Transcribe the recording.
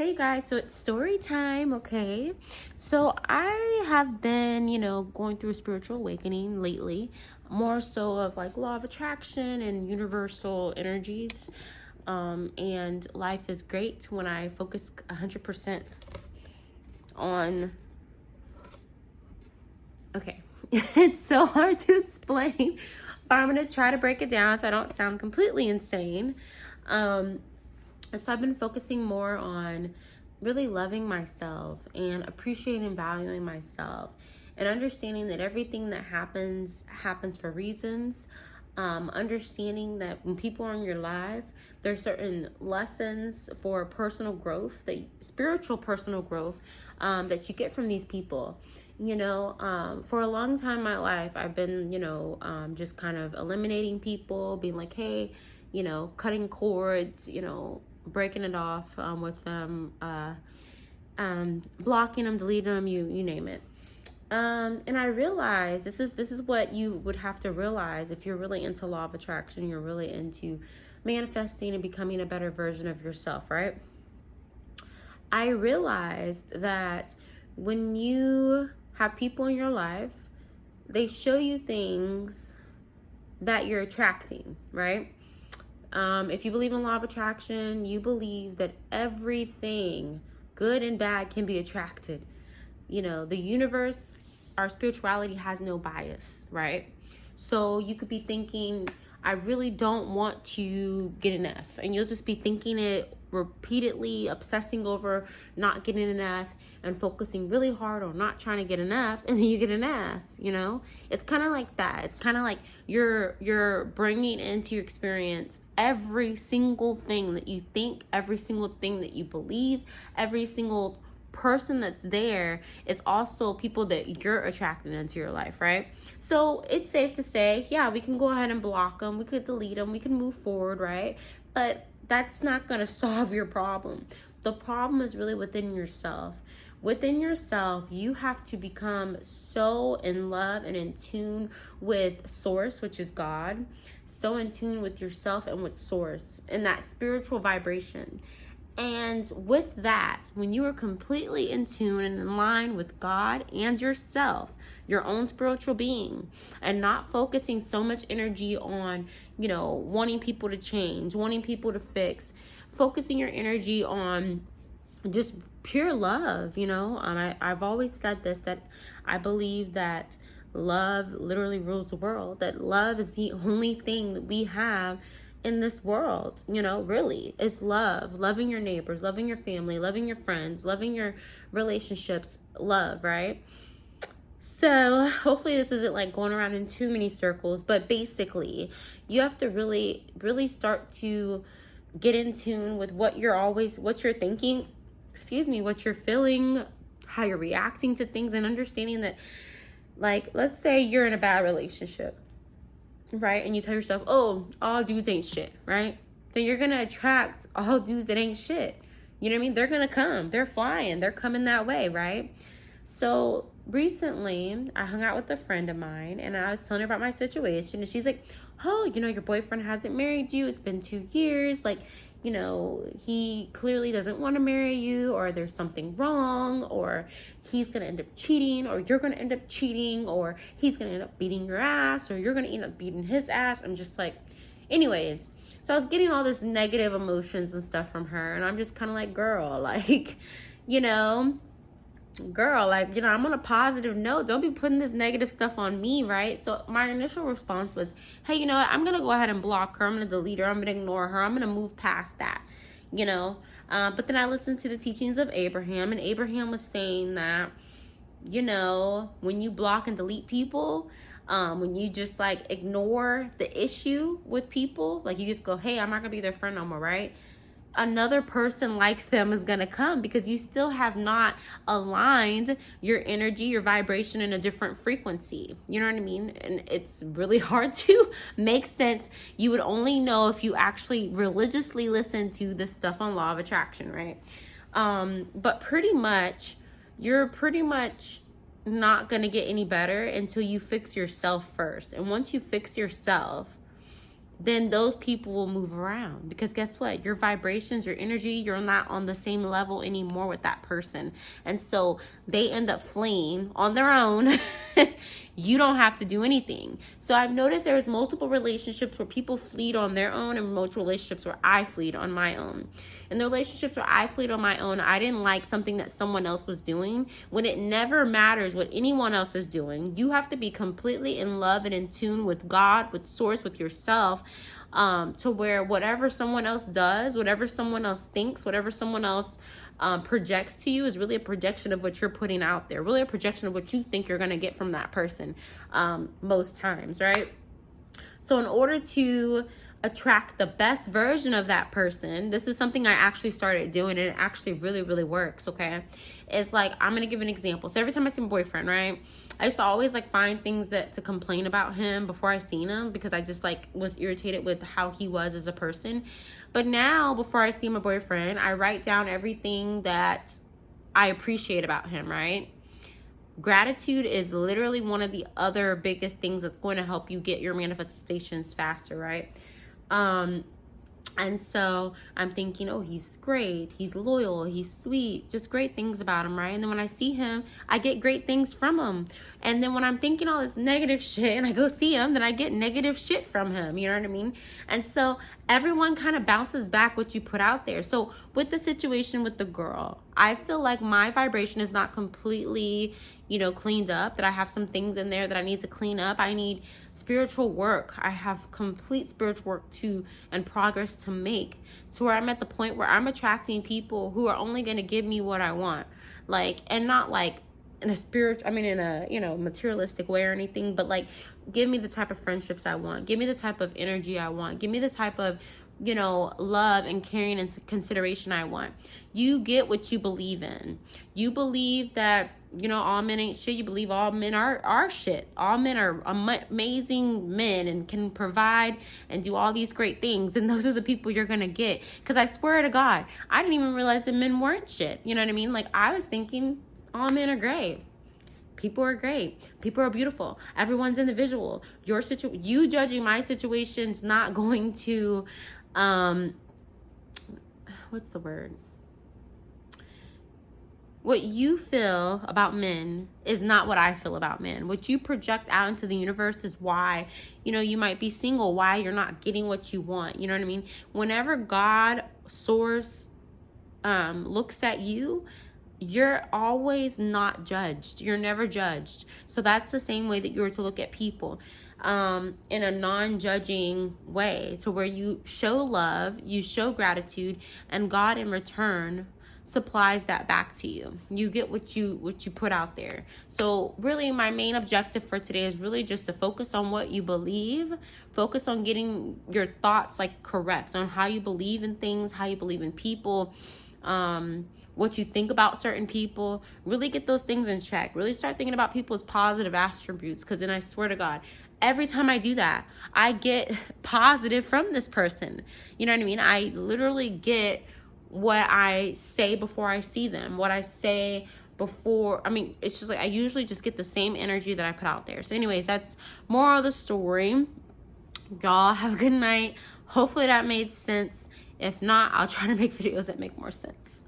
Hey guys, so it's story time, okay? So I have been, going through a spiritual awakening lately, more so of like law of attraction and universal energies. And life is great when I focus 100% on. Okay, it's so hard to explain, but I'm gonna try to break it down so I don't sound completely insane. So I've been focusing more on really loving myself and appreciating and valuing myself and understanding that everything that happens for reasons. Understanding that when people are in your life, there's certain lessons for personal growth, that spiritual personal growth, that you get from these people. For a long time in my life, I've been, just kind of eliminating people, being like, hey, cutting cords, breaking it off with them, blocking them, deleting them, you name it. And I realized this is what you would have to realize if you're really into law of attraction, you're really into manifesting and becoming a better version of yourself, right? I realized that when you have people in your life, they show you things that you're attracting, right? If you believe in law of attraction, you believe that everything, good and bad, can be attracted. The universe, our spirituality has no bias, right? So you could be thinking, I really don't want to get an F. And you'll just be thinking it repeatedly, obsessing over not getting an F and focusing really hard on not trying to get an F, and then you get an F. It's kind of like that. It's kind of like you're bringing into your experience every single thing that you think, every single thing that you believe, every single person that's there is also people that you're attracting into your life, right? So it's safe to say, yeah, we can go ahead and block them, we could delete them, we can move forward, right? But that's not going to solve your problem. The problem is really within yourself. Within yourself, you have to become so in love and in tune with source, which is God, so in tune with yourself and with source and that spiritual vibration. And with that, when you are completely in tune and in line with God and yourself, your own spiritual being, and not focusing so much energy on, wanting people to change, wanting people to fix, focusing your energy on just pure love, I've always said this, that I believe that love literally rules the world, that love is the only thing that we have in this world, really. It's loving your neighbors, loving your family, loving your friends, loving your relationships, love, right? So hopefully this isn't like going around in too many circles, but basically you have to really, really start to get in tune with what you're thinking, what you're feeling, how you're reacting to things, and understanding that, like, let's say you're in a bad relationship, right? And you tell yourself, oh, all dudes ain't shit, right? Then you're going to attract all dudes that ain't shit. You know what I mean? They're going to come. They're flying. They're coming that way, right? So recently, I hung out with a friend of mine, and I was telling her about my situation. And she's like, oh, your boyfriend hasn't married you. It's been 2 years. Like, he clearly doesn't want to marry you, or there's something wrong, or he's going to end up cheating, or you're going to end up cheating, or he's going to end up beating your ass, or you're going to end up beating his ass. I'm just like, anyways. So I was getting all this negative emotions and stuff from her, and I'm just kind of like, girl, like, I'm on a positive note. Don't be putting this negative stuff on me, right? So my initial response was, hey, you know what? I'm going to go ahead and block her. I'm going to delete her. I'm going to ignore her. I'm going to move past that, But then I listened to the teachings of Abraham, and Abraham was saying that, when you block and delete people, when you just like ignore the issue with people, like you just go, hey, I'm not going to be their friend no more, right? Another person like them is going to come, because you still have not aligned your energy, your vibration in a different frequency. You know what I mean? And it's really hard to make sense. You would only know if you actually religiously listen to this stuff on law of attraction, right? But you're pretty much not going to get any better until you fix yourself first. And once you fix yourself, then those people will move around, because guess what? Your vibrations, your energy, you're not on the same level anymore with that person. And so they end up fleeing on their own. You don't have to do anything. So I've noticed there's multiple relationships where people fleed on their own, and multiple relationships where I fleed on my own. In the relationships where I fleed on my own, I didn't like something that someone else was doing. When it never matters what anyone else is doing, you have to be completely in love and in tune with God, with source, with yourself, to where whatever someone else does, whatever someone else thinks, whatever someone else projects to you is really a projection of what you're putting out there, really a projection of what you think you're going to get from that person most times, right? So in order to attract the best version of that person, this is something I actually started doing, and it actually really, really works, okay? It's like, I'm going to give an example. So every time I see my boyfriend, right, I used to always like find things to complain about him before I seen him, because I just like was irritated with how he was as a person. But now, before I see my boyfriend, I write down everything that I appreciate about him, right? Gratitude is literally one of the other biggest things that's going to help you get your manifestations faster, right? And so I'm thinking, oh, he's great, he's loyal, he's sweet, just great things about him, right? And then when I see him, I get great things from him. And then when I'm thinking all this negative shit and I go see him, then I get negative shit from him, you know what I mean? And so everyone kind of bounces back what you put out there. So with the situation with the girl, I feel like my vibration is not completely, cleaned up, that I have some things in there that I need to clean up. I need spiritual work. I have complete spiritual work and progress to make, to where I'm at the point where I'm attracting people who are only going to give me what I want, and not in a materialistic way or anything, but give me the type of friendships I want, give me the type of energy I want, give me the type of love and caring and consideration I want. You get what you believe in. You believe that all men ain't shit. You believe all men are shit. All men are amazing men and can provide and do all these great things. And those are the people you're going to get. Because I swear to God, I didn't even realize that men weren't shit. You know what I mean? I was thinking all men are great. People are great. People are beautiful. Everyone's individual. You judging my situation's not going to, what's the word? What you feel about men is not what I feel about men. What you project out into the universe is why, you might be single, why you're not getting what you want. You know what I mean? Whenever God, source, looks at you, you're always not judged. You're never judged. So that's the same way that you were to look at people, in a non-judging way, to where you show love, you show gratitude, and God in return supplies that back to you. You get what you put out there. So really my main objective for today is really just to focus on what you believe, focus on getting your thoughts correct on how you believe in things, how you believe in people, what you think about certain people. Really get those things in check. Really start thinking about people's positive attributes, because then I swear to God, every time I do that, I get positive from this person. You know what I mean? I literally get what I say before I see them, what I say before. It's just I usually just get the same energy that I put out there. So anyways, that's more of the story. Y'all have a good night. Hopefully that made sense. If not, I'll try to make videos that make more sense.